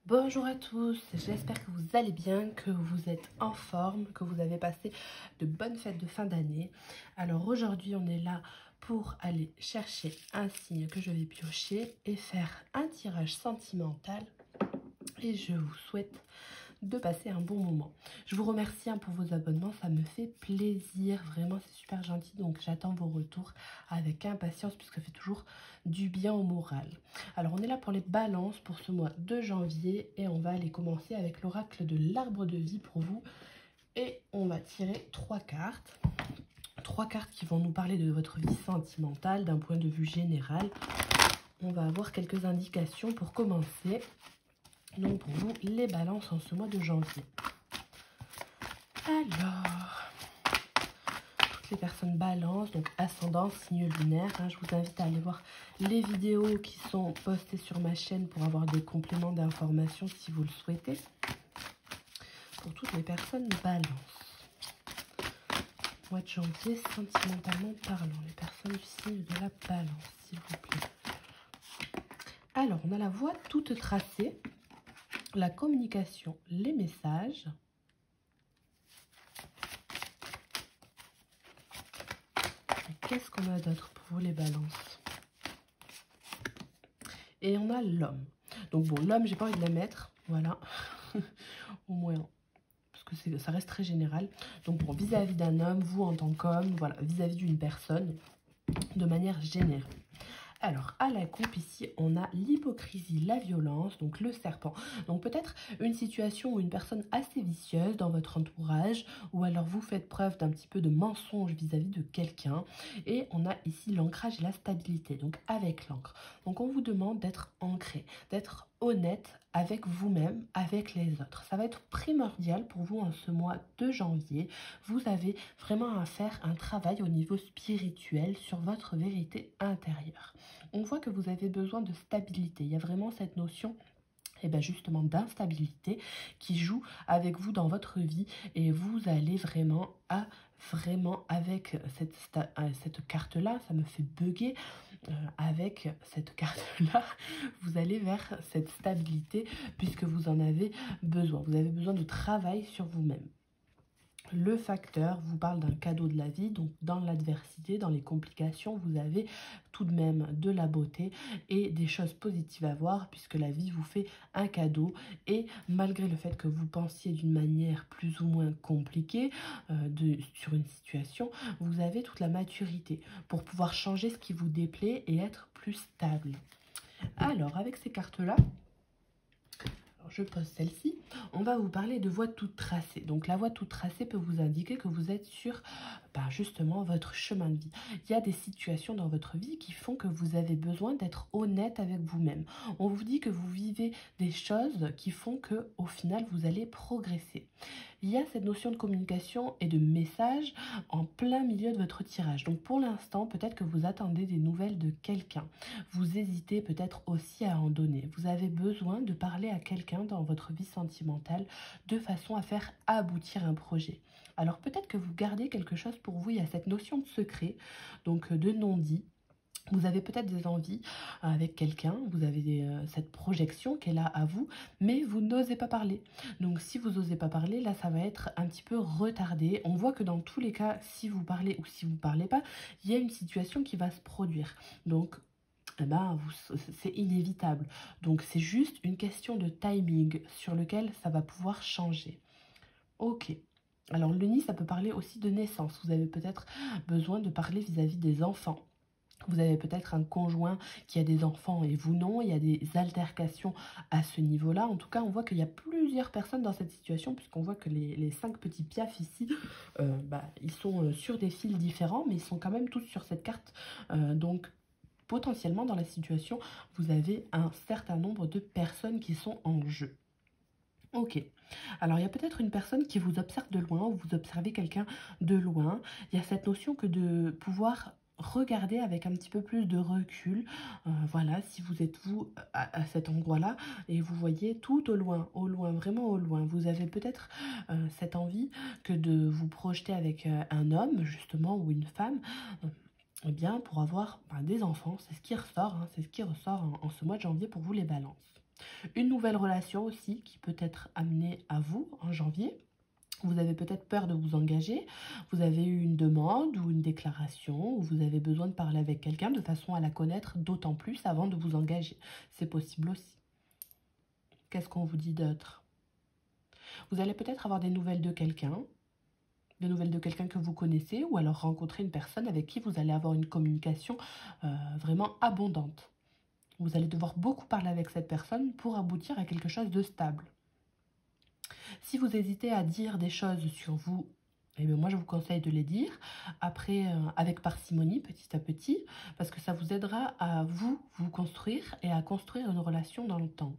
Bonjour à tous, j'espère que vous allez bien, que vous êtes en forme, que vous avez passé de bonnes fêtes de fin d'année. Alors aujourd'hui on est là pour aller chercher un signe que je vais piocher et faire un tirage sentimental. Et je vous souhaite de passer un bon moment. Je vous remercie pour vos abonnements, ça me fait plaisir, vraiment c'est super gentil, donc j'attends vos retours avec impatience puisque ça fait toujours du bien au moral. Alors on est là pour les balances pour ce mois de janvier et on va aller commencer avec l'oracle de l'arbre de vie pour vous et on va tirer trois cartes. Trois cartes qui vont nous parler de votre vie sentimentale d'un point de vue général. On va avoir quelques indications pour commencer. Donc pour vous, les balances en ce mois de janvier. Alors, toutes les personnes balance, donc ascendant, signe lunaire. Je vous invite à aller voir les vidéos qui sont postées sur ma chaîne pour avoir des compléments d'informations si vous le souhaitez. Pour toutes les personnes balance. Mois de janvier, sentimentalement parlant. Les personnes du signe de la balance, s'il vous plaît. Alors, on a la voie toute tracée. La communication, les messages. Qu'est-ce qu'on a d'autre pour vous les balances? Et on a l'homme. Donc bon, l'homme, j'ai pas envie de la mettre. Voilà. Au moins, parce que ça reste très général. Donc bon, vis-à-vis d'un homme, vous en tant qu'homme, voilà, vis-à-vis d'une personne, de manière générale. Alors, à la coupe, ici, on a l'hypocrisie, la violence, donc le serpent. Donc, peut-être une situation où une personne assez vicieuse dans votre entourage, ou alors vous faites preuve d'un petit peu de mensonge vis-à-vis de quelqu'un. Et on a ici l'ancrage et la stabilité, donc avec l'encre. Donc, on vous demande d'être ancré, d'être honnête avec vous-même, avec les autres. Ça va être primordial pour vous en ce mois de janvier. Vous avez vraiment à faire un travail au niveau spirituel sur votre vérité intérieure. On voit que vous avez besoin de stabilité. Il y a vraiment cette notion justement d'instabilité qui joue avec vous dans votre vie et vous allez vraiment avec cette carte-là, ça me fait bugger, avec cette carte-là, vous allez vers cette stabilité puisque vous en avez besoin. Vous avez besoin de travail sur vous-même. Le facteur vous parle d'un cadeau de la vie, donc dans l'adversité, dans les complications, vous avez tout de même de la beauté et des choses positives à voir puisque la vie vous fait un cadeau et malgré le fait que vous pensiez d'une manière plus ou moins compliquée sur une situation, vous avez toute la maturité pour pouvoir changer ce qui vous déplaît et être plus stable. Alors avec ces cartes-là, je pose celle-ci, on va vous parler de voie toute tracée. Donc la voie toute tracée peut vous indiquer que vous êtes sur justement votre chemin de vie. Il y a des situations dans votre vie qui font que vous avez besoin d'être honnête avec vous-même. On vous dit que vous vivez des choses qui font que au final vous allez progresser. Il y a cette notion de communication et de message en plein milieu de votre tirage. Donc pour l'instant, peut-être que vous attendez des nouvelles de quelqu'un. Vous hésitez peut-être aussi à en donner. Vous avez besoin de parler à quelqu'un dans votre vie sentimentale de façon à faire aboutir un projet. Alors peut-être que vous gardez quelque chose pour vous, il y a cette notion de secret, donc de non-dit. Vous avez peut-être des envies avec quelqu'un, vous avez cette projection qui est là à vous, mais vous n'osez pas parler. Donc si vous n'osez pas parler, là ça va être un petit peu retardé. On voit que dans tous les cas, si vous parlez ou si vous ne parlez pas, il y a une situation qui va se produire. Donc c'est inévitable. Donc c'est juste une question de timing sur lequel ça va pouvoir changer. Ok. Alors le nid, ça peut parler aussi de naissance. Vous avez peut-être besoin de parler vis-à-vis des enfants. Vous avez peut-être un conjoint qui a des enfants et vous non. Il y a des altercations à ce niveau-là. En tout cas, on voit qu'il y a plusieurs personnes dans cette situation puisqu'on voit que les 5 petits piafs ici, ils sont sur des fils différents, mais ils sont quand même tous sur cette carte. Donc, potentiellement, dans la situation, vous avez un certain nombre de personnes qui sont en jeu. Ok, alors il y a peut-être une personne qui vous observe de loin ou vous observez quelqu'un de loin. Il y a cette notion que de pouvoir regarder avec un petit peu plus de recul. Voilà, si vous êtes vous cet endroit-là et vous voyez tout au loin, vraiment au loin. Vous avez peut-être cette envie que de vous projeter avec un homme justement ou une femme. Eh bien, pour avoir des enfants, c'est ce qui ressort, c'est ce qui ressort en ce mois de janvier pour vous les balances. Une nouvelle relation aussi qui peut être amenée à vous en janvier. Vous avez peut-être peur de vous engager, vous avez eu une demande ou une déclaration, ou vous avez besoin de parler avec quelqu'un de façon à la connaître d'autant plus avant de vous engager. C'est possible aussi. Qu'est-ce qu'on vous dit d'autre? Vous allez peut-être avoir des nouvelles de quelqu'un, que vous connaissez, ou alors rencontrer une personne avec qui vous allez avoir une communication vraiment abondante. Vous allez devoir beaucoup parler avec cette personne pour aboutir à quelque chose de stable. Si vous hésitez à dire des choses sur vous, eh bien moi je vous conseille de les dire, après avec parcimonie, petit à petit, parce que ça vous aidera à vous construire et à construire une relation dans le temps.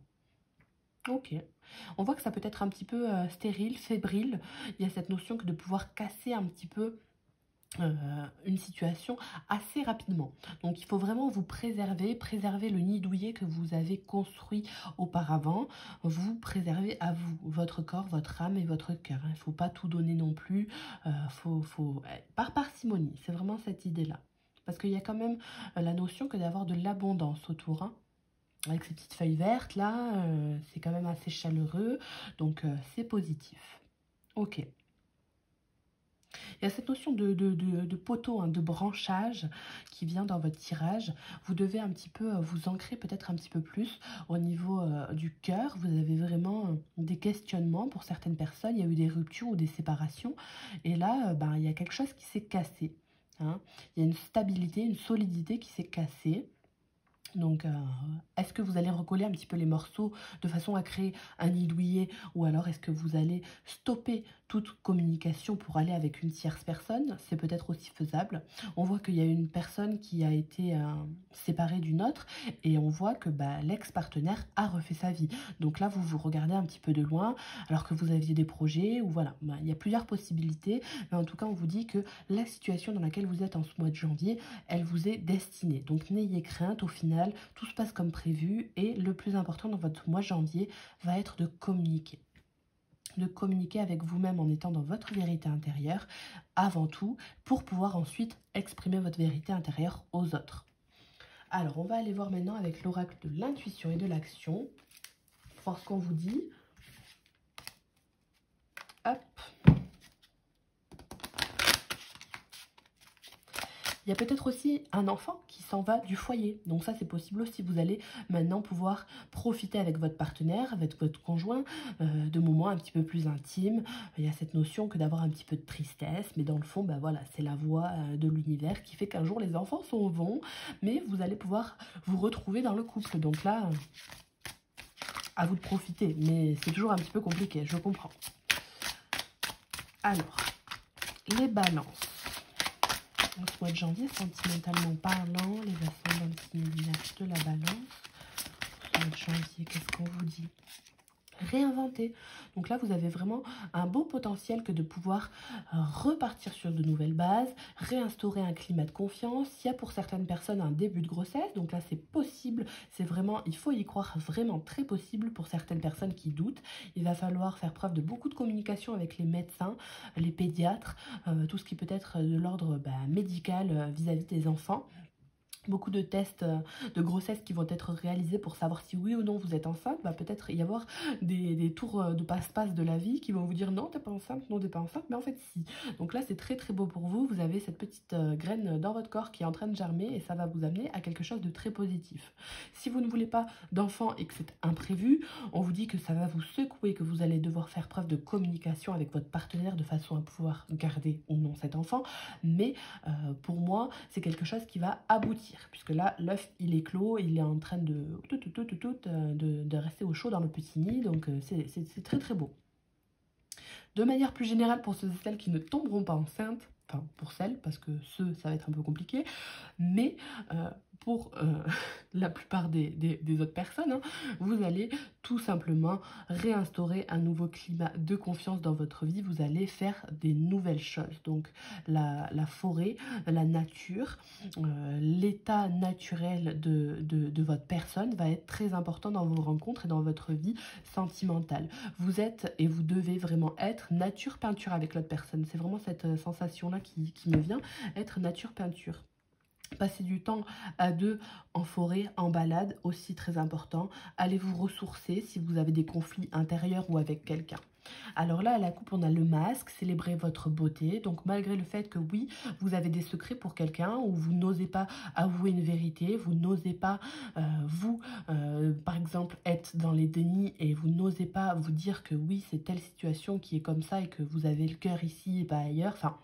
Ok. On voit que ça peut être un petit peu stérile, fébrile. Il y a cette notion que de pouvoir casser un petit peu une situation assez rapidement. Donc il faut vraiment vous préserver le nid douillet que vous avez construit auparavant. Vous préservez à vous, votre corps, votre âme et votre cœur. Il ne faut pas tout donner non plus. Par parcimonie, c'est vraiment cette idée-là. Parce qu'il y a quand même la notion que d'avoir de l'abondance autour. Hein. Avec ces petites feuilles vertes là, c'est quand même assez chaleureux. Donc c'est positif. Ok. Il y a cette notion de poteau, hein, de branchage qui vient dans votre tirage. Vous devez un petit peu vous ancrer peut-être un petit peu plus au niveau du cœur. Vous avez vraiment des questionnements pour certaines personnes. Il y a eu des ruptures ou des séparations. Et là, il y a quelque chose qui s'est cassé. Hein. Il y a une stabilité, une solidité qui s'est cassée. Donc, est-ce que vous allez recoller un petit peu les morceaux de façon à créer un nid douillet, ou alors est-ce que vous allez stopper toute communication pour aller avec une tierce personne? C'est peut-être aussi faisable. On voit qu'il y a une personne qui a été séparée d'une autre, et on voit que l'ex-partenaire a refait sa vie. Donc là, vous vous regardez un petit peu de loin, alors que vous aviez des projets, ou voilà. Il y a plusieurs possibilités, mais en tout cas, on vous dit que la situation dans laquelle vous êtes en ce mois de janvier, elle vous est destinée. Donc n'ayez crainte, au final, tout se passe comme prévu, et le plus important dans votre mois de janvier va être de communiquer. De communiquer avec vous-même en étant dans votre vérité intérieure avant tout, pour pouvoir ensuite exprimer votre vérité intérieure aux autres. Alors, on va aller voir maintenant avec l'oracle de l'intuition et de l'action. Voir ce qu'on vous dit. Hop. Il y a peut-être aussi un enfant qui s'en va du foyer. Donc ça, c'est possible aussi. Vous allez maintenant pouvoir profiter avec votre partenaire, avec votre conjoint, de moments un petit peu plus intimes. Il y a cette notion que d'avoir un petit peu de tristesse. Mais dans le fond, voilà, c'est la voie de l'univers qui fait qu'un jour, les enfants s'en vont. Mais vous allez pouvoir vous retrouver dans le couple. Donc là, à vous de profiter. Mais c'est toujours un petit peu compliqué, je comprends. Alors, les balances. En ce mois de janvier, sentimentalement parlant, les ascendants dans le signe lunaire de la balance. En ce mois de janvier, qu'est-ce qu'on vous dit? Réinventer. Donc là, vous avez vraiment un beau potentiel que de pouvoir repartir sur de nouvelles bases, réinstaurer un climat de confiance. Il y a pour certaines personnes un début de grossesse, donc là, c'est possible. C'est vraiment, il faut y croire, vraiment très possible pour certaines personnes qui doutent. Il va falloir faire preuve de beaucoup de communication avec les médecins, les pédiatres, tout ce qui peut être de l'ordre médical vis-à-vis des enfants. Beaucoup de tests de grossesse qui vont être réalisés pour savoir si oui ou non vous êtes enceinte. Va peut-être y avoir des tours de passe-passe de la vie qui vont vous dire non, t'es pas enceinte, non, t'es pas enceinte, mais en fait si. Donc là, c'est très très beau pour vous. Vous avez cette petite graine dans votre corps qui est en train de germer, et ça va vous amener à quelque chose de très positif. Si vous ne voulez pas d'enfant et que c'est imprévu, on vous dit que ça va vous secouer, que vous allez devoir faire preuve de communication avec votre partenaire de façon à pouvoir garder ou non cet enfant. Mais pour moi, c'est quelque chose qui va aboutir. Puisque là, l'œuf, il est clos, il est en train de rester au chaud dans le petit nid, donc c'est très très beau. De manière plus générale, pour ceux et celles qui ne tomberont pas enceintes, enfin pour celles, parce que ceux, ça va être un peu compliqué, mais pour la plupart des autres personnes, hein, vous allez tout simplement réinstaurer un nouveau climat de confiance dans votre vie. Vous allez faire des nouvelles choses. Donc la forêt, la nature, l'état naturel de votre personne va être très important dans vos rencontres et dans votre vie sentimentale. Vous êtes et vous devez vraiment être nature peinture avec l'autre personne. C'est vraiment cette sensation-là qui me vient, être nature peinture. Passer du temps à deux en forêt, en balade, aussi très important. Allez vous ressourcer si vous avez des conflits intérieurs ou avec quelqu'un. Alors là, à la coupe, on a le masque, célébrer votre beauté. Donc malgré le fait que oui, vous avez des secrets pour quelqu'un ou vous n'osez pas avouer une vérité, vous n'osez pas, par exemple, être dans les dénis et vous n'osez pas vous dire que oui, c'est telle situation qui est comme ça et que vous avez le cœur ici et pas ailleurs. Enfin,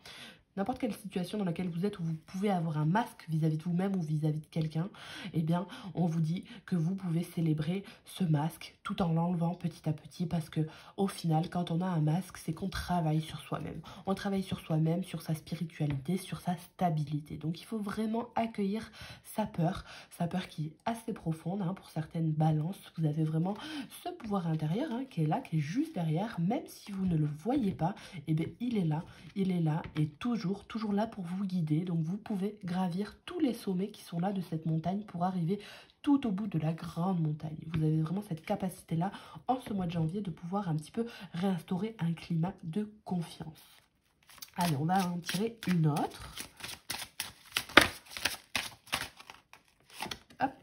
n'importe quelle situation dans laquelle vous êtes où vous pouvez avoir un masque vis-à-vis de vous-même ou vis-à-vis de quelqu'un, eh bien, on vous dit que vous pouvez célébrer ce masque tout en l'enlevant petit à petit parce que au final, quand on a un masque, c'est qu'on travaille sur soi-même. On travaille sur soi-même, sur sa spiritualité, sur sa stabilité. Donc, il faut vraiment accueillir sa peur qui est assez profonde hein, pour certaines balances. Vous avez vraiment ce pouvoir intérieur hein, qui est là, qui est juste derrière, même si vous ne le voyez pas, eh bien, il est là et toujours là pour vous guider. Donc vous pouvez gravir tous les sommets qui sont là de cette montagne pour arriver tout au bout de la grande montagne. Vous avez vraiment cette capacité-là en ce mois de janvier de pouvoir un petit peu réinstaurer un climat de confiance. Allez, on va en tirer une autre. Hop.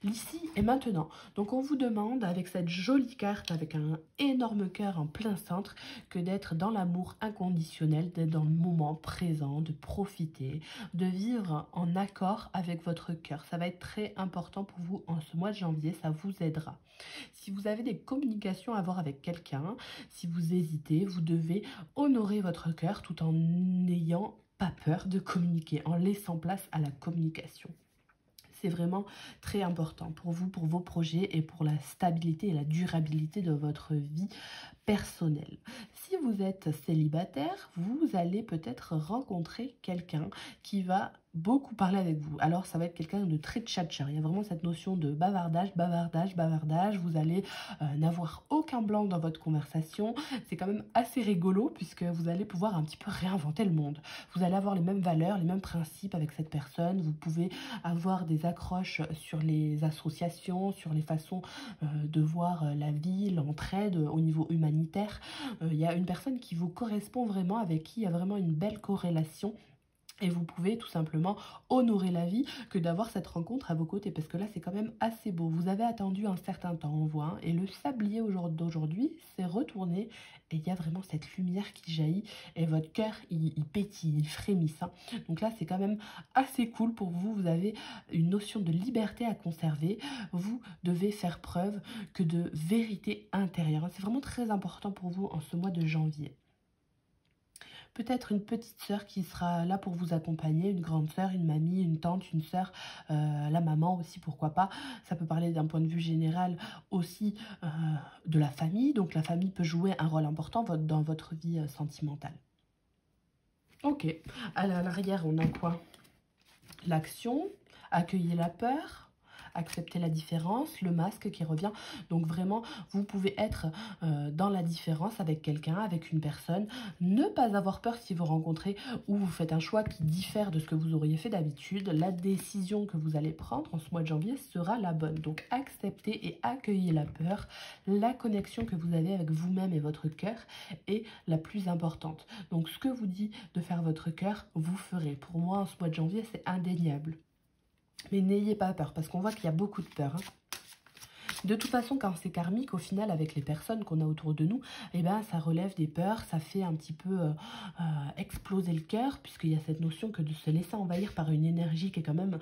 L'ici et maintenant. Donc on vous demande avec cette jolie carte, avec un énorme cœur en plein centre, que d'être dans l'amour inconditionnel, d'être dans le moment présent, de profiter, de vivre en accord avec votre cœur. Ça va être très important pour vous en ce mois de janvier, ça vous aidera. Si vous avez des communications à avoir avec quelqu'un, si vous hésitez, vous devez honorer votre cœur tout en n'ayant pas peur de communiquer, en laissant place à la communication. C'est vraiment très important pour vous, pour vos projets et pour la stabilité et la durabilité de votre vie personnelle. Si vous êtes célibataire, vous allez peut-être rencontrer quelqu'un qui va beaucoup parler avec vous. Alors ça va être quelqu'un de très tchatcheur. Il y a vraiment cette notion de bavardage. Vous allez n'avoir aucun blanc dans votre conversation. C'est quand même assez rigolo puisque vous allez pouvoir un petit peu réinventer le monde. Vous allez avoir les mêmes valeurs, les mêmes principes avec cette personne. Vous pouvez avoir des accroches sur les associations, sur les façons de voir la vie, l'entraide au niveau humanitaire. Il y a une personne qui vous correspond vraiment, avec qui il y a vraiment une belle corrélation. Et vous pouvez tout simplement honorer la vie que d'avoir cette rencontre à vos côtés. Parce que là, c'est quand même assez beau. Vous avez attendu un certain temps, on voit. Hein, et le sablier d'aujourd'hui s'est retourné. Et il y a vraiment cette lumière qui jaillit. Et votre cœur, il pétille, il frémisse. Hein. Donc là, c'est quand même assez cool pour vous. Vous avez une notion de liberté à conserver. Vous devez faire preuve que de vérité intérieure. C'est vraiment très important pour vous en ce mois de janvier. Peut-être une petite sœur qui sera là pour vous accompagner, une grande sœur, une mamie, une tante, une sœur, la maman aussi, pourquoi pas. Ça peut parler d'un point de vue général aussi de la famille. Donc la famille peut jouer un rôle important dans votre vie sentimentale. Ok, à l'arrière on a quoi? L'action, accueillir la peur, accepter la différence, le masque qui revient. Donc vraiment, vous pouvez être dans la différence avec quelqu'un, avec une personne. Ne pas avoir peur si vous rencontrez ou vous faites un choix qui diffère de ce que vous auriez fait d'habitude. La décision que vous allez prendre en ce mois de janvier sera la bonne. Donc acceptez et accueillez la peur. La connexion que vous avez avec vous-même et votre cœur est la plus importante. Donc ce que vous dit de faire votre cœur, vous ferez. Pour moi, en ce mois de janvier, c'est indéniable. Mais n'ayez pas peur, parce qu'on voit qu'il y a beaucoup de peur. Hein. De toute façon, quand c'est karmique, au final, avec les personnes qu'on a autour de nous, eh ben, ça relève des peurs, ça fait un petit peu exploser le cœur, puisqu'il y a cette notion que de se laisser envahir par une énergie qui est quand même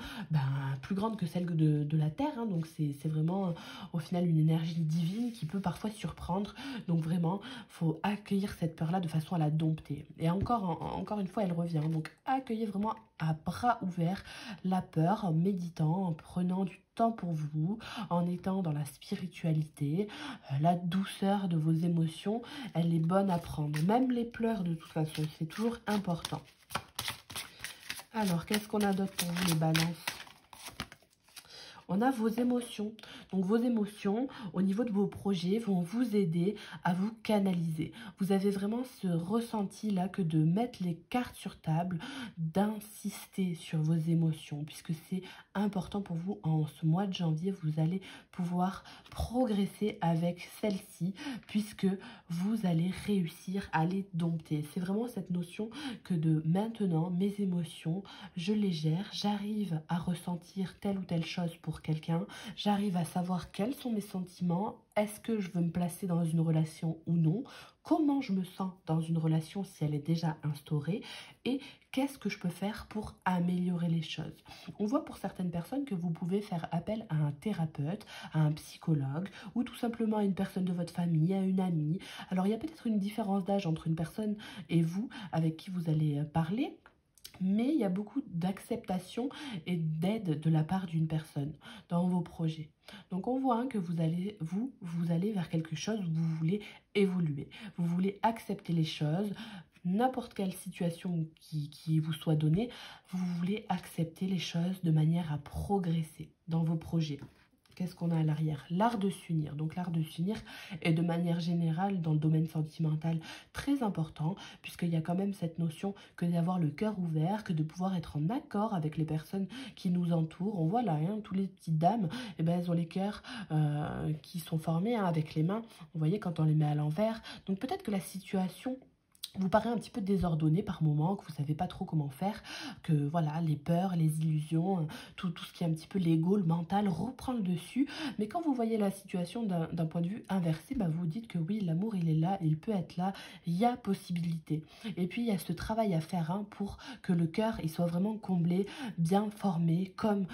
plus grande que celle de la Terre. Hein. Donc, c'est vraiment, au final, une énergie divine qui peut parfois surprendre. Donc, vraiment, il faut accueillir cette peur-là de façon à la dompter. Et encore une fois, elle revient. Donc, accueillez vraiment à bras ouverts la peur en méditant, en prenant du temps pour vous, en étant dans la spiritualité, la douceur de vos émotions, elle est bonne à prendre. Même les pleurs, de toute façon, c'est toujours important. Alors, qu'est-ce qu'on a d'autre pour vous, les balances? On a vos émotions. Donc vos émotions au niveau de vos projets vont vous aider à vous canaliser. Vous avez vraiment ce ressenti là que de mettre les cartes sur table, d'insister sur vos émotions puisque c'est important pour vous en ce mois de janvier. Vous allez pouvoir progresser avec celle-ci puisque vous allez réussir à les dompter. C'est vraiment cette notion que de maintenant mes émotions, je les gère, j'arrive à ressentir telle ou telle chose pour quelqu'un, j'arrive à savoir quels sont mes sentiments, est-ce que je veux me placer dans une relation ou non, comment je me sens dans une relation si elle est déjà instaurée et qu'est-ce que je peux faire pour améliorer les choses. On voit pour certaines personnes que vous pouvez faire appel à un thérapeute, à un psychologue ou tout simplement à une personne de votre famille, à une amie. Alors il y a peut-être une différence d'âge entre une personne et vous avec qui vous allez parler, mais il y a beaucoup d'acceptation et d'aide de la part d'une personne dans vos projets. Donc on voit que vous allez vers quelque chose où vous voulez évoluer. Vous voulez accepter les choses, n'importe quelle situation qui vous soit donnée, vous voulez accepter les choses de manière à progresser dans vos projets. Qu'est-ce qu'on a à l'arrière? L'art de s'unir. Donc l'art de s'unir est de manière générale dans le domaine sentimental très important puisqu'il y a quand même cette notion que d'avoir le cœur ouvert, que de pouvoir être en accord avec les personnes qui nous entourent. On voit là, tous les petites dames, eh ben, elles ont les cœurs qui sont formés avec les mains. Vous voyez quand on les met à l'envers. Donc peut-être que la situation vous paraît un petit peu désordonné par moment, que vous ne savez pas trop comment faire, que voilà, les peurs, les illusions, tout ce qui est un petit peu l'ego, le mental reprend le dessus. Mais quand vous voyez la situation d'un point de vue inversé, bah vous dites que oui, l'amour il est là, il peut être là, il y a possibilité. Et puis il y a ce travail à faire pour que le cœur il soit vraiment comblé, bien formé, comme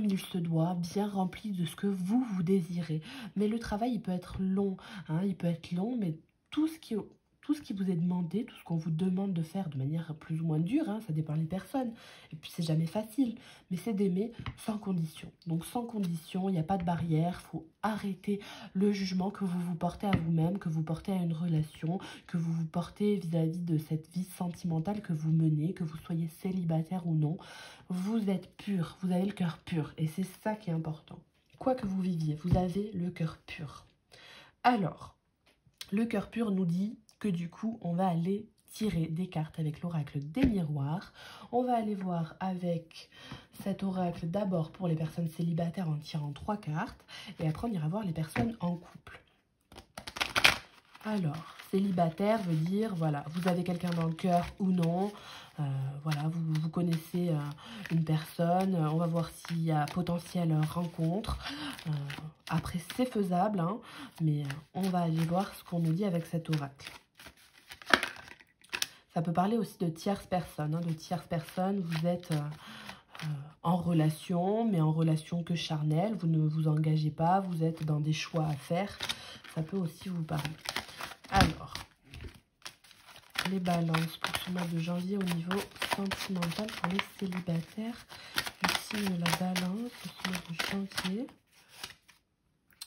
il se doit, bien rempli de ce que vous désirez. Mais le travail il peut être long, il peut être long, mais tout ce qui vous est demandé, tout ce qu'on vous demande de faire de manière plus ou moins dure, ça dépend des personnes, et puis c'est jamais facile, mais c'est d'aimer sans condition. Donc sans condition, il n'y a pas de barrière, il faut arrêter le jugement que vous vous portez à vous-même, que vous portez à une relation, que vous vous portez vis-à-vis de cette vie sentimentale que vous menez, que vous soyez célibataire ou non. Vous êtes pur, vous avez le cœur pur, et c'est ça qui est important. Quoi que vous viviez, vous avez le cœur pur. Alors, le cœur pur nous dit que du coup, on va aller tirer des cartes avec l'oracle des miroirs. On va aller voir avec cet oracle d'abord pour les personnes célibataires en tirant 3 cartes. Et après, on ira voir les personnes en couple. Alors, célibataire veut dire, voilà, vous avez quelqu'un dans le cœur ou non. Voilà, vous connaissez une personne. On va voir s'il y a potentielle rencontre. Après, c'est faisable, mais on va aller voir ce qu'on nous dit avec cet oracle. Ça peut parler aussi de tierces personnes. De tierces personnes, vous êtes en relation, mais en relation que charnelle. Vous ne vous engagez pas, vous êtes dans des choix à faire. Ça peut aussi vous parler. Alors, les balances pour ce mois de janvier au niveau sentimental pour les célibataires. Du signe de la balance, ce mois de janvier.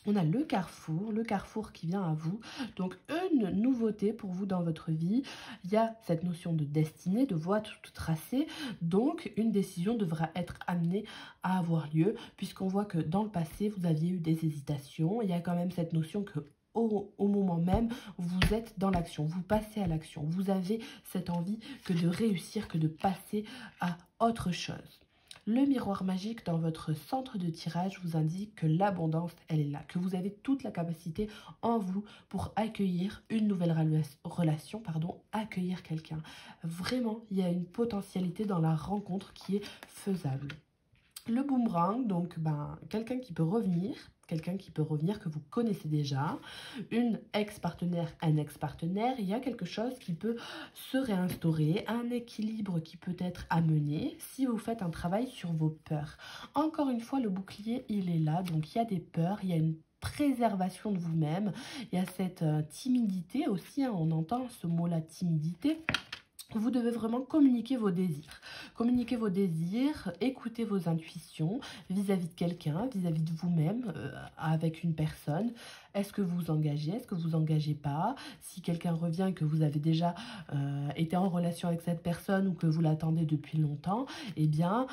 On a le carrefour qui vient à vous. Donc, une nouveauté pour vous dans votre vie. Il y a cette notion de destinée, de voie toute tracée. Donc, une décision devra être amenée à avoir lieu, puisqu'on voit que dans le passé, vous aviez eu des hésitations. Il y a quand même cette notion que au moment même, vous êtes dans l'action, vous passez à l'action. Vous avez cette envie que de réussir, que de passer à autre chose. Le miroir magique dans votre centre de tirage vous indique que l'abondance, elle est là, que vous avez toute la capacité en vous pour accueillir une nouvelle relation, accueillir quelqu'un. Vraiment, il y a une potentialité dans la rencontre qui est faisable. Le boomerang, donc quelqu'un qui peut revenir que vous connaissez déjà, une ex-partenaire, un ex-partenaire, il y a quelque chose qui peut se réinstaurer, un équilibre qui peut être amené si vous faites un travail sur vos peurs. Encore une fois, le bouclier, il est là, donc il y a des peurs, il y a une préservation de vous-même, il y a cette timidité aussi, on entend ce mot-là, timidité. Vous devez vraiment communiquer vos désirs. Communiquer vos désirs, écouter vos intuitions vis-à-vis de quelqu'un, vis-à-vis de vous-même, avec une personne. Est-ce que vous vous engagez? Est-ce que vous vous engagez pas? Si quelqu'un revient et que vous avez déjà été en relation avec cette personne ou que vous l'attendez depuis longtemps, eh bien,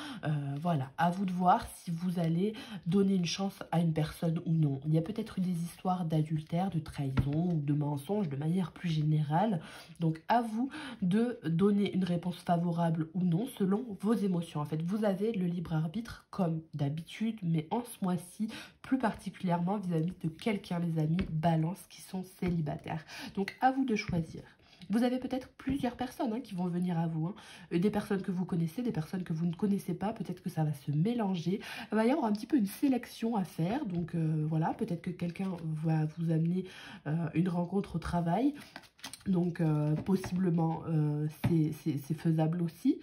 voilà, à vous de voir si vous allez donner une chance à une personne ou non. Il y a peut-être eu des histoires d'adultère, de trahison ou de mensonge de manière plus générale. Donc, à vous de donner une réponse favorable ou non selon vos émotions. En fait, vous avez le libre arbitre comme d'habitude, mais en ce mois-ci, plus particulièrement vis-à-vis de quelqu'un, les amis, balance, qui sont célibataires. Donc, à vous de choisir. Vous avez peut-être plusieurs personnes qui vont venir à vous. Des personnes que vous connaissez, des personnes que vous ne connaissez pas. Peut-être que ça va se mélanger. Il va y avoir un petit peu une sélection à faire. Donc voilà, peut-être que quelqu'un va vous amener une rencontre au travail. Donc possiblement c'est faisable aussi.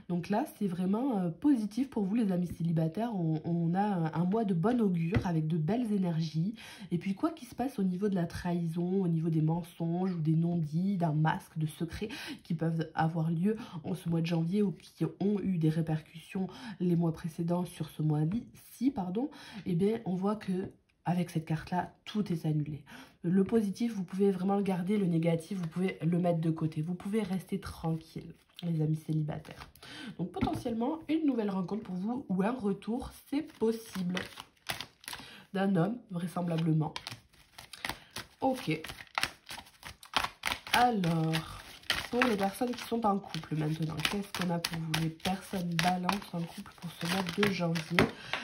Donc là c'est vraiment positif pour vous les amis célibataires. On a un mois de bon augure avec de belles énergies. Et puis quoi qu'il se passe au niveau de la trahison, au niveau des mensonges ou des non-dits, d'un masque, de secrets qui peuvent avoir lieu en ce mois de janvier ou qui ont eu des répercussions les mois précédents sur ce mois-ci, pardon, et bien on voit que avec cette carte-là, tout est annulé. Le positif, vous pouvez vraiment le garder. Le négatif, vous pouvez le mettre de côté. Vous pouvez rester tranquille, les amis célibataires. Donc, potentiellement, une nouvelle rencontre pour vous ou un retour, c'est possible. D'un homme, vraisemblablement. Ok. Alors, pour les personnes qui sont en couple maintenant, qu'est-ce qu'on a pour vous? Les personnes balance en couple pour ce mois de janvier.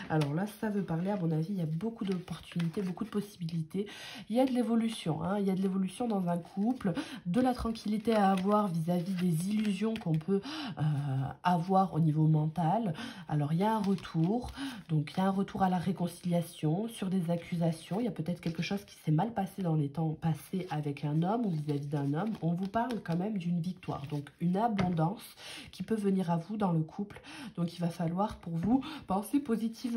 Alors là, ça veut parler, à mon avis, il y a beaucoup d'opportunités, beaucoup de possibilités. Il y a de l'évolution, il y a de l'évolution dans un couple, de la tranquillité à avoir vis-à-vis des illusions qu'on peut avoir au niveau mental. Alors, il y a un retour, donc il y a un retour à la réconciliation sur des accusations. Il y a peut-être quelque chose qui s'est mal passé dans les temps passés avec un homme ou vis-à-vis d'un homme. On vous parle quand même d'une victoire, donc une abondance qui peut venir à vous dans le couple. Donc il va falloir pour vous penser positivement.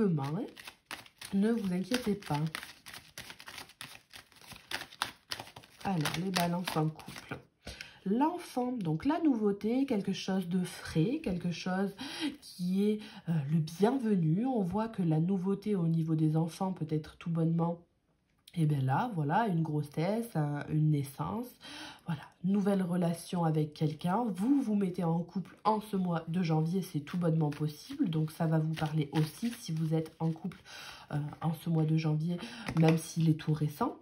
Ne vous inquiétez pas. Alors, les balances en couple. L'enfant, donc la nouveauté, quelque chose de frais, quelque chose qui est le bienvenu. On voit que la nouveauté au niveau des enfants peut être tout bonnement, et bien là, voilà, une grossesse, une naissance, voilà, nouvelle relation avec quelqu'un. Vous vous mettez en couple en ce mois de janvier, c'est tout bonnement possible. Donc ça va vous parler aussi si vous êtes en couple en ce mois de janvier, même s'il est tout récent.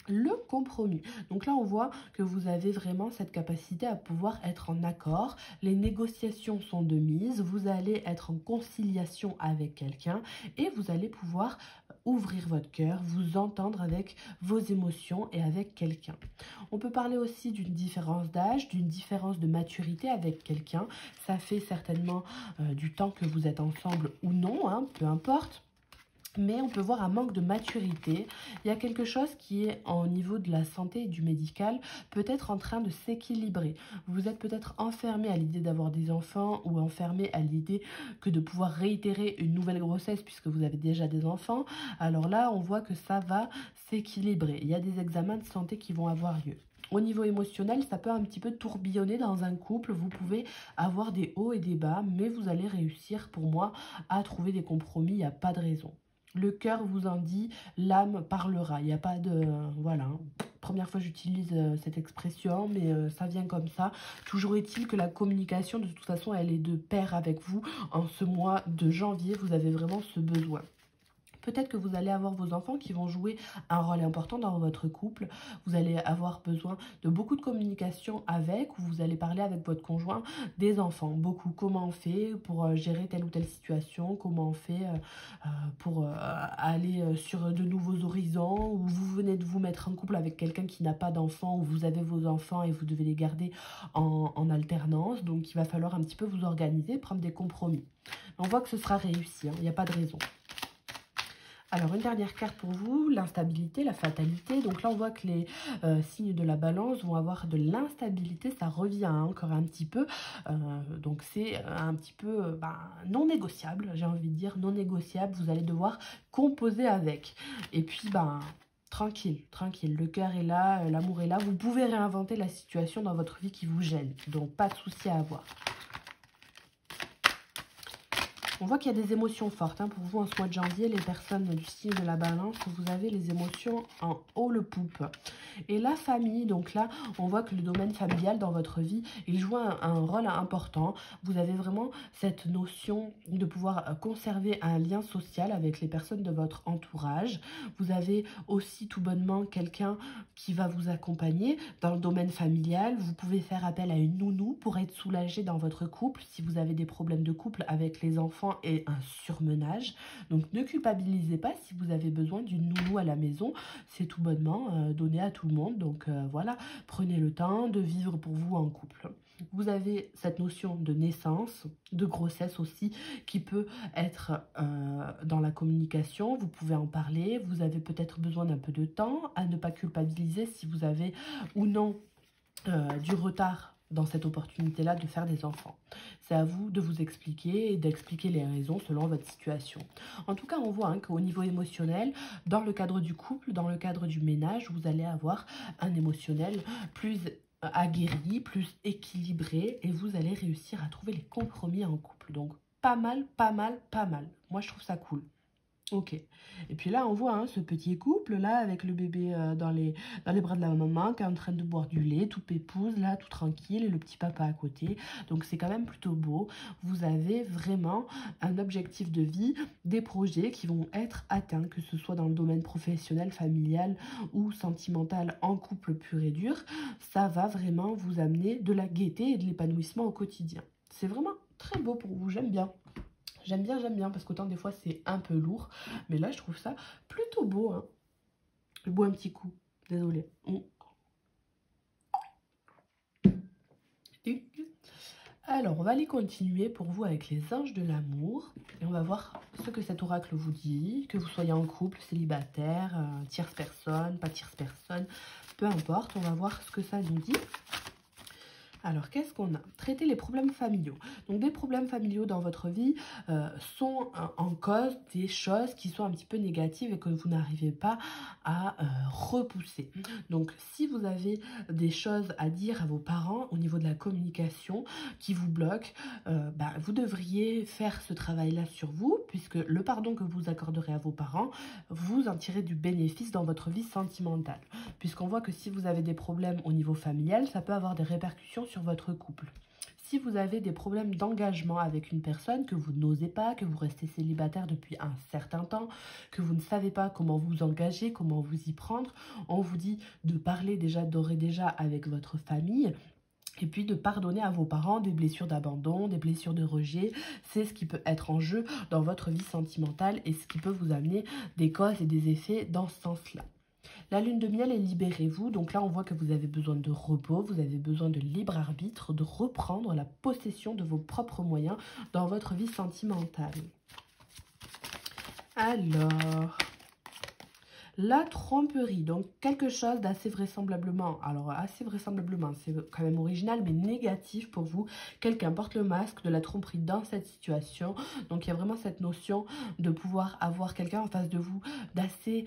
Le compromis. Donc là, on voit que vous avez vraiment cette capacité à pouvoir être en accord. Les négociations sont de mise. Vous allez être en conciliation avec quelqu'un et vous allez pouvoir ouvrir votre cœur, vous entendre avec vos émotions et avec quelqu'un. On peut parler aussi d'une différence d'âge, d'une différence de maturité avec quelqu'un. Ça fait certainement du temps que vous êtes ensemble ou non, peu importe. Mais on peut voir un manque de maturité. Il y a quelque chose qui est au niveau de la santé et du médical peut-être en train de s'équilibrer. Vous êtes peut-être enfermé à l'idée d'avoir des enfants ou enfermé à l'idée que de pouvoir réitérer une nouvelle grossesse puisque vous avez déjà des enfants. Alors là, on voit que ça va s'équilibrer. Il y a des examens de santé qui vont avoir lieu. Au niveau émotionnel, ça peut un petit peu tourbillonner dans un couple. Vous pouvez avoir des hauts et des bas, mais vous allez réussir, pour moi, à trouver des compromis. Il n'y a pas de raison. Le cœur vous en dit, l'âme parlera. Il n'y a pas de... voilà. Première fois j'utilise cette expression, mais ça vient comme ça. Toujours est-il que la communication, de toute façon, elle est de pair avec vous. En ce mois de janvier, vous avez vraiment ce besoin. Peut-être que vous allez avoir vos enfants qui vont jouer un rôle important dans votre couple. Vous allez avoir besoin de beaucoup de communication avec, ou vous allez parler avec votre conjoint des enfants. Beaucoup, comment on fait pour gérer telle ou telle situation, comment on fait pour aller sur de nouveaux horizons, ou vous venez de vous mettre en couple avec quelqu'un qui n'a pas d'enfants, ou vous avez vos enfants et vous devez les garder en alternance. Donc il va falloir un petit peu vous organiser, prendre des compromis. On voit que ce sera réussi, il n'y a pas de raison. Alors, une dernière carte pour vous, l'instabilité, la fatalité. Donc là, on voit que les signes de la balance vont avoir de l'instabilité. Ça revient encore un petit peu. Donc, c'est un petit peu non négociable, j'ai envie de dire. Non négociable, vous allez devoir composer avec. Et puis, Tranquille, tranquille. Le cœur est là, l'amour est là. Vous pouvez réinventer la situation dans votre vie qui vous gêne. Donc, pas de souci à avoir. On voit qu'il y a des émotions fortes. Hein. Pour vous, en ce mois de janvier, les personnes du signe de la balance, vous avez les émotions en haut le poupe. Et la famille, donc là, on voit que le domaine familial dans votre vie, il joue un rôle important. Vous avez vraiment cette notion de pouvoir conserver un lien social avec les personnes de votre entourage. Vous avez aussi tout bonnement quelqu'un qui va vous accompagner dans le domaine familial. Vous pouvez faire appel à une nounou pour être soulagé dans votre couple si vous avez des problèmes de couple avec les enfants et un surmenage. Donc ne culpabilisez pas si vous avez besoin d'une nounou à la maison. C'est tout bonnement donné à tout le monde. Donc voilà, prenez le temps de vivre pour vous en couple. Vous avez cette notion de naissance, de grossesse aussi, qui peut être dans la communication. Vous pouvez en parler. Vous avez peut-être besoin d'un peu de temps, à ne pas culpabiliser si vous avez ou non du retard dans cette opportunité-là de faire des enfants. C'est à vous de vous expliquer et d'expliquer les raisons selon votre situation. En tout cas, on voit hein, qu'au niveau émotionnel, dans le cadre du couple, dans le cadre du ménage, vous allez avoir un émotionnel plus aguerri, plus équilibré et vous allez réussir à trouver les compromis en couple. Donc, pas mal, pas mal, pas mal. Moi, je trouve ça cool. Ok. Et puis là, on voit hein, ce petit couple là avec le bébé dans les bras de la maman qui est en train de boire du lait, tout pépouse là, tout tranquille, et le petit papa à côté. Donc c'est quand même plutôt beau. Vous avez vraiment un objectif de vie, des projets qui vont être atteints, que ce soit dans le domaine professionnel, familial ou sentimental en couple pur et dur. Ça va vraiment vous amener de la gaieté et de l'épanouissement au quotidien. C'est vraiment très beau pour vous, j'aime bien. J'aime bien, parce qu'autant des fois c'est un peu lourd. Mais là, je trouve ça plutôt beau. Hein. Je bois un petit coup. Désolée. Alors, on va aller continuer pour vous avec les anges de l'amour. Et on va voir ce que cet oracle vous dit. Que vous soyez en couple, célibataire, tierce personne, pas tierce personne. Peu importe, on va voir ce que ça nous dit. Alors, qu'est-ce qu'on a? Traiter les problèmes familiaux. Donc, des problèmes familiaux dans votre vie sont en cause des choses qui sont un petit peu négatives et que vous n'arrivez pas à repousser. Donc, si vous avez des choses à dire à vos parents au niveau de la communication qui vous bloquent, vous devriez faire ce travail-là sur vous, puisque le pardon que vous accorderez à vos parents, vous en tirez du bénéfice dans votre vie sentimentale. Puisqu'on voit que si vous avez des problèmes au niveau familial, ça peut avoir des répercussions sur votre couple. Si vous avez des problèmes d'engagement avec une personne, que vous n'osez pas, que vous restez célibataire depuis un certain temps, que vous ne savez pas comment vous engager, comment vous y prendre, on vous dit de parler déjà d'ores et déjà avec votre famille. Et puis de pardonner à vos parents des blessures d'abandon, des blessures de rejet. C'est ce qui peut être en jeu dans votre vie sentimentale et ce qui peut vous amener des causes et des effets dans ce sens-là. La lune de miel est libérez-vous. Donc là, on voit que vous avez besoin de repos, vous avez besoin de libre arbitre, de reprendre la possession de vos propres moyens dans votre vie sentimentale. Alors, la tromperie, donc quelque chose d'assez vraisemblablement, alors assez vraisemblablement, c'est quand même original, mais négatif pour vous. Quelqu'un porte le masque de la tromperie dans cette situation. Donc il y a vraiment cette notion de pouvoir avoir quelqu'un en face de vous d'assez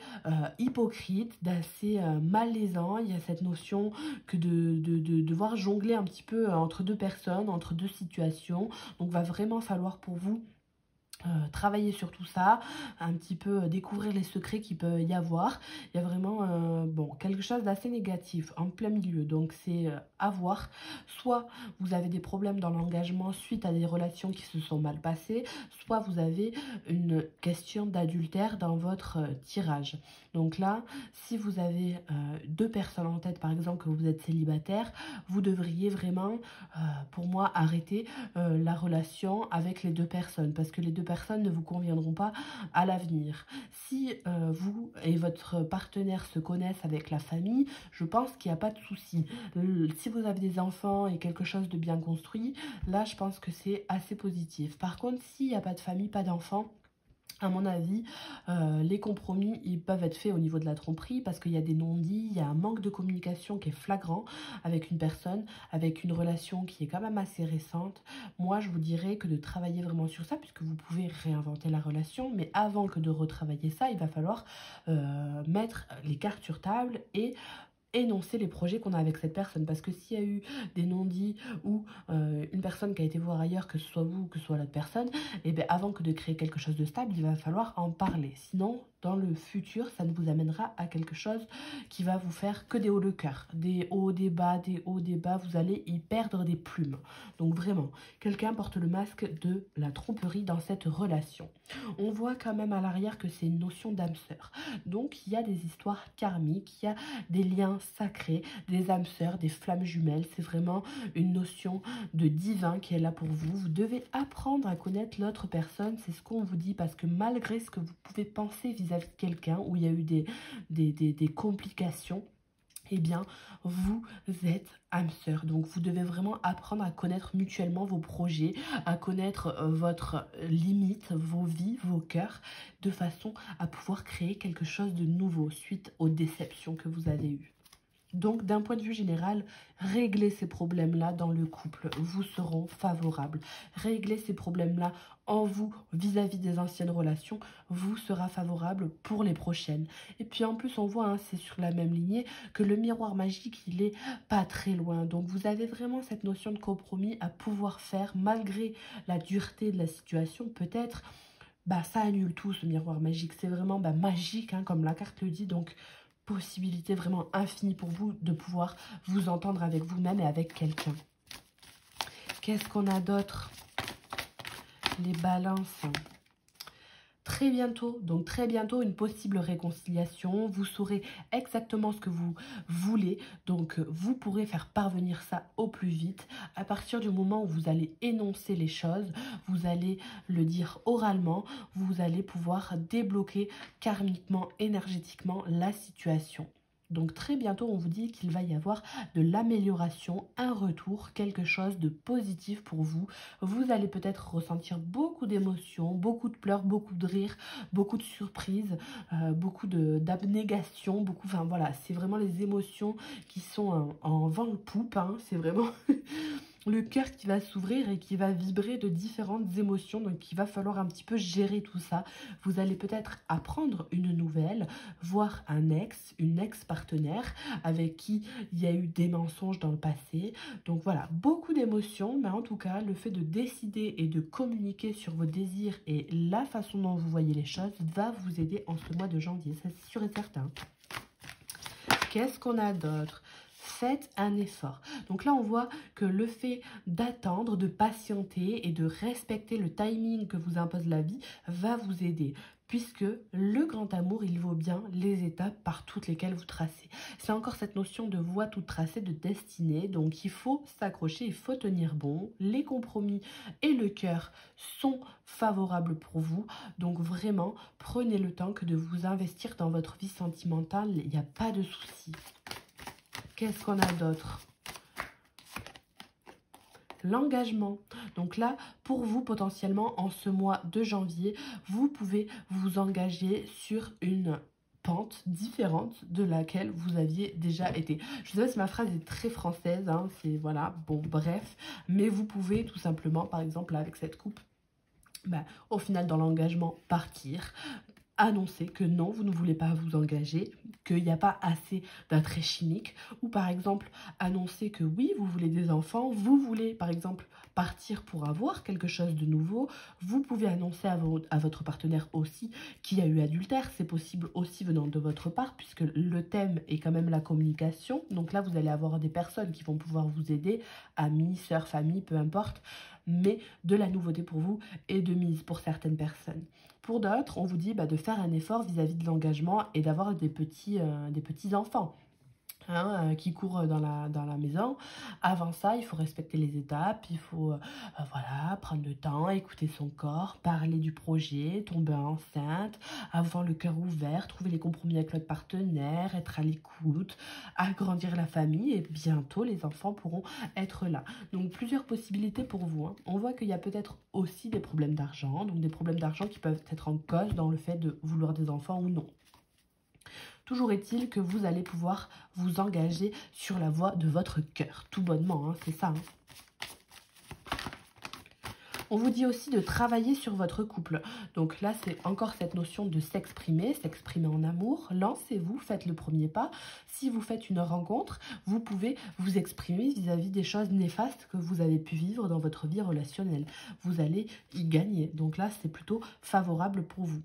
hypocrite, d'assez malaisant. Il y a cette notion que de devoir jongler un petit peu entre deux personnes, entre deux situations. Donc va vraiment falloir pour vous travailler sur tout ça, un petit peu découvrir les secrets qu'il peut y avoir. Il y a vraiment quelque chose d'assez négatif en plein milieu. Donc c'est à voir. Soit vous avez des problèmes dans l'engagement suite à des relations qui se sont mal passées, soit vous avez une question d'adultère dans votre tirage. Donc là, si vous avez deux personnes en tête, par exemple, que vous êtes célibataire, vous devriez vraiment, pour moi, arrêter la relation avec les deux personnes, parce que les deux personnes ne vous conviendront pas à l'avenir. Si vous et votre partenaire se connaissent avec la famille, je pense qu'il n'y a pas de souci. Si vous avez des enfants et quelque chose de bien construit, là je pense que c'est assez positif. Par contre, s'il n'y a pas de famille, pas d'enfants, À mon avis, les compromis, ils peuvent être faits au niveau de la tromperie parce qu'il y a des non-dits, il y a un manque de communication qui est flagrant avec une personne, avec une relation qui est quand même assez récente. Moi, je vous dirais que de travailler vraiment sur ça, puisque vous pouvez réinventer la relation, mais avant que de retravailler ça, il va falloir mettre les cartes sur table et énoncer les projets qu'on a avec cette personne. Parce que s'il y a eu des non-dits ou une personne qui a été voir ailleurs, que ce soit vous ou que ce soit l'autre personne, et bien avant que de créer quelque chose de stable, il va falloir en parler. Sinon, dans le futur, ça ne vous amènera à quelque chose qui va vous faire que des hauts de cœur. Des hauts, des bas, des hauts, des bas, vous allez y perdre des plumes. Donc vraiment, quelqu'un porte le masque de la tromperie dans cette relation. On voit quand même à l'arrière que c'est une notion d'âme sœur. Donc il y a des histoires karmiques, il y a des liens sacrés, des âmes sœurs, des flammes jumelles. C'est vraiment une notion de divin qui est là pour vous. Vous devez apprendre à connaître l'autre personne, c'est ce qu'on vous dit, parce que malgré ce que vous pouvez penser vis-à-vis de quelqu'un où il y a eu des complications, eh bien, vous êtes âme sœur. Donc, vous devez vraiment apprendre à connaître mutuellement vos projets, à connaître votre limite, vos vies, vos cœurs, de façon à pouvoir créer quelque chose de nouveau suite aux déceptions que vous avez eues. Donc, d'un point de vue général, régler ces problèmes-là dans le couple vous seront favorables. Régler ces problèmes-là en vous vis-à-vis des anciennes relations vous sera favorable pour les prochaines. Et puis en plus, on voit, hein, c'est sur la même lignée, que le miroir magique, il est pas très loin. Donc, vous avez vraiment cette notion de compromis à pouvoir faire malgré la dureté de la situation. Peut-être, bah, ça annule tout, ce miroir magique. C'est vraiment magique, hein, comme la carte le dit. Donc, possibilité vraiment infinie pour vous de pouvoir vous entendre avec vous-même et avec quelqu'un. Qu'est-ce qu'on a d'autre? Les balances. Très bientôt, donc très bientôt, une possible réconciliation. Vous saurez exactement ce que vous voulez. Donc, vous pourrez faire parvenir ça au plus vite. À partir du moment où vous allez énoncer les choses, vous allez le dire oralement, vous allez pouvoir débloquer karmiquement, énergétiquement la situation. Donc très bientôt, on vous dit qu'il va y avoir de l'amélioration, un retour, quelque chose de positif pour vous. Vous allez peut-être ressentir beaucoup d'émotions, beaucoup de pleurs, beaucoup de rires, beaucoup de surprises, beaucoup d'abnégation, beaucoup... Enfin voilà, c'est vraiment les émotions qui sont en vent de poupe, hein, c'est vraiment... le cœur qui va s'ouvrir et qui va vibrer de différentes émotions. Donc, il va falloir un petit peu gérer tout ça. Vous allez peut-être apprendre une nouvelle, voir un ex, une ex-partenaire avec qui il y a eu des mensonges dans le passé. Donc, voilà, beaucoup d'émotions. Mais en tout cas, le fait de décider et de communiquer sur vos désirs et la façon dont vous voyez les choses va vous aider en ce mois de janvier. Ça, c'est sûr et certain. Qu'est-ce qu'on a d'autre ? Faites un effort. Donc là, on voit que le fait d'attendre, de patienter et de respecter le timing que vous impose la vie va vous aider. Puisque le grand amour, il vaut bien les étapes par toutes lesquelles vous tracez. C'est encore cette notion de voie toute tracée, de destinée. Donc il faut s'accrocher, il faut tenir bon. Les compromis et le cœur sont favorables pour vous. Donc vraiment, prenez le temps que de vous investir dans votre vie sentimentale. Il n'y a pas de souci. Qu'est-ce qu'on a d'autre? L'engagement. Donc là, pour vous, potentiellement, en ce mois de janvier, vous pouvez vous engager sur une pente différente de laquelle vous aviez déjà été. Je sais pas si ma phrase est très française, hein, c'est voilà, bon, bref. Mais vous pouvez tout simplement, par exemple, là, avec cette coupe, au final, dans l'engagement, partir, annoncer que non, vous ne voulez pas vous engager, qu'il n'y a pas assez d'attrait chimique, ou par exemple annoncer que oui, vous voulez des enfants, vous voulez par exemple partir pour avoir quelque chose de nouveau. Vous pouvez annoncer à votre partenaire aussi qu'il y a eu adultère, c'est possible aussi venant de votre part, puisque le thème est quand même la communication. Donc là, vous allez avoir des personnes qui vont pouvoir vous aider, amis, sœurs, famille, peu importe, mais de la nouveauté pour vous et de mise pour certaines personnes. Pour d'autres, on vous dit de faire un effort vis-à-vis de l'engagement et d'avoir des petits enfants. hein, qui court dans la maison. Avant ça, il faut respecter les étapes, il faut voilà, prendre le temps, écouter son corps, parler du projet, tomber enceinte, avoir le cœur ouvert, trouver les compromis avec l'autre partenaire, être à l'écoute, agrandir la famille et bientôt les enfants pourront être là. Donc plusieurs possibilités pour vous, hein. On voit qu'il y a peut-être aussi des problèmes d'argent, donc des problèmes d'argent qui peuvent être en cause dans le fait de vouloir des enfants ou non. Toujours est-il que vous allez pouvoir vous engager sur la voie de votre cœur, tout bonnement, hein, c'est ça. Hein. On vous dit aussi de travailler sur votre couple. Donc là, c'est encore cette notion de s'exprimer en amour. Lancez-vous, faites le premier pas. Si vous faites une rencontre, vous pouvez vous exprimer vis-à-vis des choses néfastes que vous avez pu vivre dans votre vie relationnelle. Vous allez y gagner. Donc là, c'est plutôt favorable pour vous.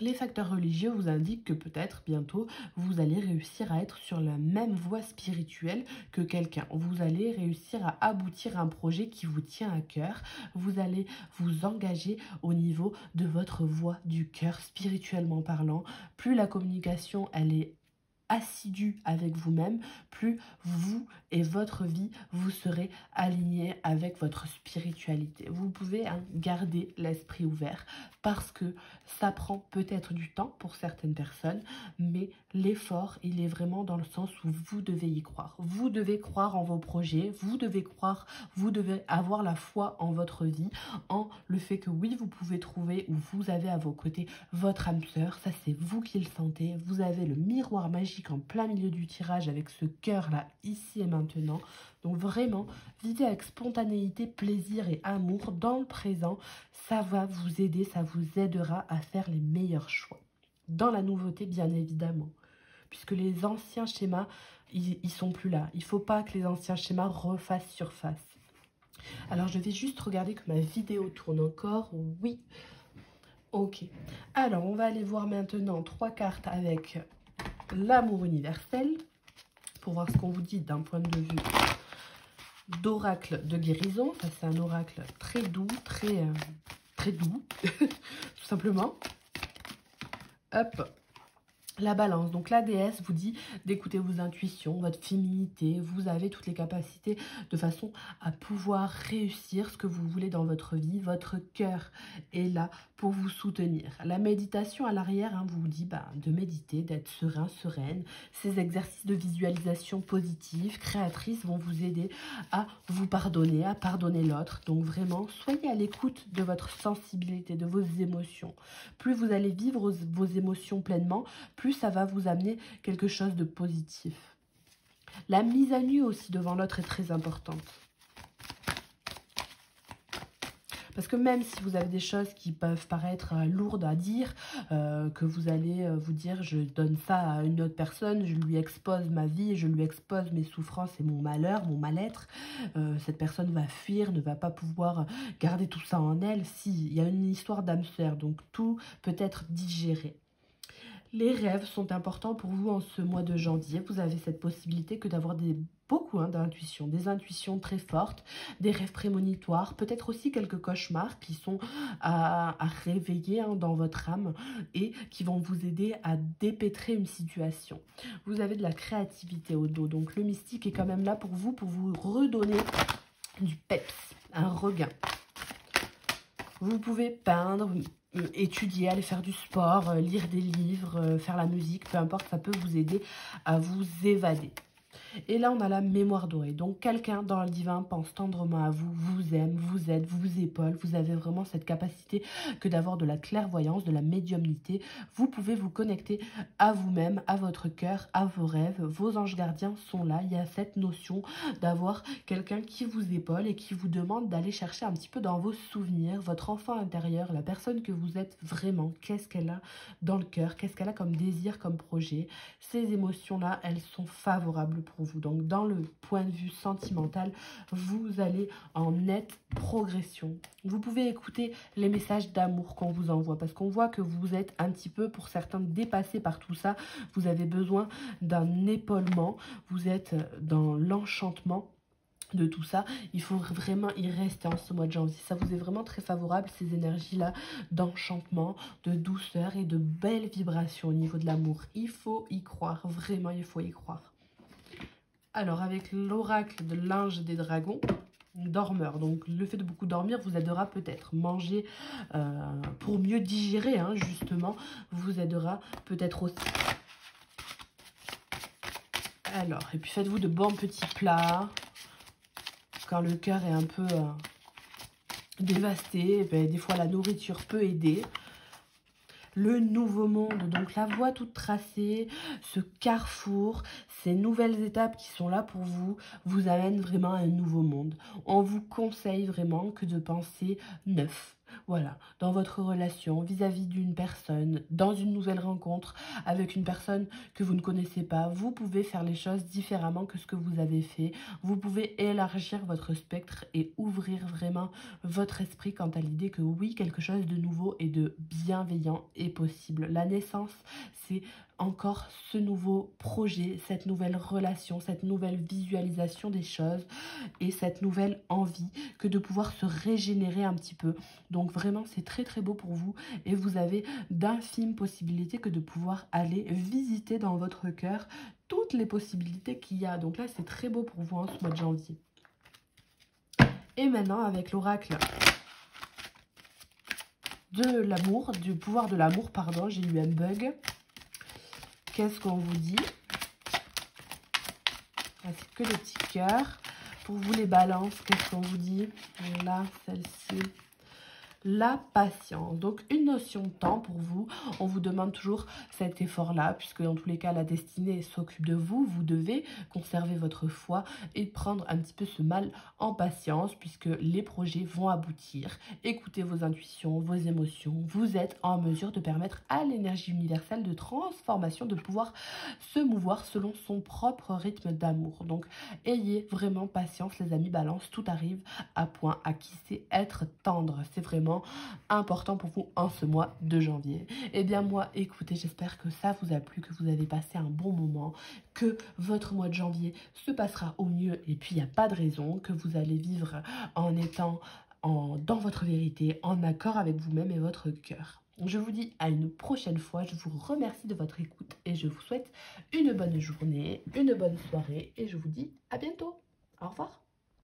Les facteurs religieux vous indiquent que peut-être bientôt vous allez réussir à être sur la même voie spirituelle que quelqu'un. Vous allez réussir à aboutir à un projet qui vous tient à cœur. Vous allez vous engager au niveau de votre voie du cœur, spirituellement parlant. Plus la communication elle est assidu avec vous-même, plus vous et votre vie, vous serez alignés avec votre spiritualité. Vous pouvez garder l'esprit ouvert parce que ça prend peut-être du temps pour certaines personnes, mais l'effort, il est vraiment dans le sens où vous devez y croire. Vous devez croire en vos projets, vous devez croire, vous devez avoir la foi en votre vie, en le fait que oui, vous pouvez trouver ou vous avez à vos côtés votre âme sœur, ça c'est vous qui le sentez, vous avez le miroir magique en plein milieu du tirage avec ce cœur là, ici et maintenant. Donc vraiment, vivez avec spontanéité, plaisir et amour dans le présent. Ça va vous aider, ça vous aidera à faire les meilleurs choix. Dans la nouveauté, bien évidemment. Puisque les anciens schémas, ils sont plus là. Il ne faut pas que les anciens schémas refassent surface. Alors, je vais juste regarder que ma vidéo tourne encore. Oui. Ok. Alors, on va aller voir maintenant 3 cartes avec l'amour universel, pour voir ce qu'on vous dit d'un point de vue d'oracle de guérison. Ça, c'est un oracle très doux, très doux, tout simplement. Hop, la balance. Donc, la déesse vous dit d'écouter vos intuitions, votre féminité. Vous avez toutes les capacités de façon à pouvoir réussir ce que vous voulez dans votre vie. Votre cœur est là pour vous soutenir. La méditation à l'arrière vous dit de méditer, d'être serein, sereine. Ces exercices de visualisation positive, créatrice vont vous aider à vous pardonner, à pardonner l'autre. Donc vraiment, soyez à l'écoute de votre sensibilité, de vos émotions. Plus vous allez vivre vos émotions pleinement, plus ça va vous amener quelque chose de positif. La mise à nu aussi devant l'autre est très importante. Parce que même si vous avez des choses qui peuvent paraître lourdes à dire, que vous allez vous dire je donne ça à une autre personne, je lui expose ma vie, je lui expose mes souffrances et mon malheur, mon mal-être, cette personne va fuir, ne va pas pouvoir garder tout ça en elle. Si, il y a une histoire d'âme sœur, donc tout peut être digéré. Les rêves sont importants pour vous en ce mois de janvier. Vous avez cette possibilité que d'avoir beaucoup d'intuitions, des intuitions très fortes, des rêves prémonitoires, peut-être aussi quelques cauchemars qui sont à réveiller dans votre âme et qui vont vous aider à dépêtrer une situation. Vous avez de la créativité au dos, donc le mystique est quand même là pour vous redonner du peps, un regain. Vous pouvez peindre, étudier, aller faire du sport, lire des livres, faire la musique, peu importe, ça peut vous aider à vous évader. Et là, on a la mémoire dorée. Donc, quelqu'un dans le divin pense tendrement à vous, vous aime, vous aide, vous épaule. Vous avez vraiment cette capacité que d'avoir de la clairvoyance, de la médiumnité. Vous pouvez vous connecter à vous-même, à votre cœur, à vos rêves. Vos anges gardiens sont là. Il y a cette notion d'avoir quelqu'un qui vous épaule et qui vous demande d'aller chercher un petit peu dans vos souvenirs, votre enfant intérieur, la personne que vous êtes vraiment. Qu'est-ce qu'elle a dans le cœur? Qu'est-ce qu'elle a comme désir, comme projet? Ces émotions-là, elles sont favorables pour vous. Donc, dans le point de vue sentimental, vous allez en nette progression. Vous pouvez écouter les messages d'amour qu'on vous envoie parce qu'on voit que vous êtes un petit peu, pour certains, dépassés par tout ça. Vous avez besoin d'un épaulement. Vous êtes dans l'enchantement. de tout ça, il faut vraiment y rester en ce mois de janvier. Ça vous est vraiment très favorable, ces énergies-là d'enchantement, de douceur et de belles vibrations au niveau de l'amour. Il faut y croire, vraiment, il faut y croire. Alors, avec l'oracle de l'ange des dragons, dormeur. Donc, le fait de beaucoup dormir vous aidera peut-être. Manger pour mieux digérer, hein, justement, vous aidera peut-être aussi. Alors, et puis faites-vous de bons petits plats. Quand le cœur est un peu dévasté, ben, des fois la nourriture peut aider. Le nouveau monde, donc la voie toute tracée, ce carrefour, ces nouvelles étapes qui sont là pour vous, vous amènent vraiment à un nouveau monde. On vous conseille vraiment que de penser neuf. Voilà, dans votre relation vis-à-vis d'une personne, dans une nouvelle rencontre avec une personne que vous ne connaissez pas, vous pouvez faire les choses différemment que ce que vous avez fait. Vous pouvez élargir votre spectre et ouvrir vraiment votre esprit quant à l'idée que oui, quelque chose de nouveau et de bienveillant est possible. La naissance, c'est encore ce nouveau projet, cette nouvelle relation, cette nouvelle visualisation des choses et cette nouvelle envie que de pouvoir se régénérer un petit peu. Donc vraiment, c'est très très beau pour vous et vous avez d'infimes possibilités que de pouvoir aller visiter dans votre cœur toutes les possibilités qu'il y a. Donc là, c'est très beau pour vous en ce mois de janvier. Et maintenant, avec l'oracle de l'amour, du pouvoir de l'amour, pardon, j'ai eu un bug. Qu'est-ce qu'on vous dit? C'est que des petits cœurs. Pour vous les balances, qu'est-ce qu'on vous dit? Là, celle-ci. La patience, donc une notion de temps pour vous. On vous demande toujours cet effort-là, puisque dans tous les cas, la destinée s'occupe de vous. Vous devez conserver votre foi et prendre un petit peu ce mal en patience, puisque les projets vont aboutir. Écoutez vos intuitions, vos émotions. Vous êtes en mesure de permettre à l'énergie universelle de transformation de pouvoir se mouvoir selon son propre rythme d'amour. Donc, ayez vraiment patience, les amis balance. Tout arrive à point, à qui sait être tendre. C'est vraiment important pour vous en ce mois de janvier. Et bien moi, écoutez, j'espère que ça vous a plu, que vous avez passé un bon moment, que votre mois de janvier se passera au mieux et puis il n'y a pas de raison que vous allez vivre en étant dans votre vérité, en accord avec vous-même et votre cœur. Je vous dis à une prochaine fois, je vous remercie de votre écoute et je vous souhaite une bonne journée, une bonne soirée et je vous dis à bientôt. Au revoir.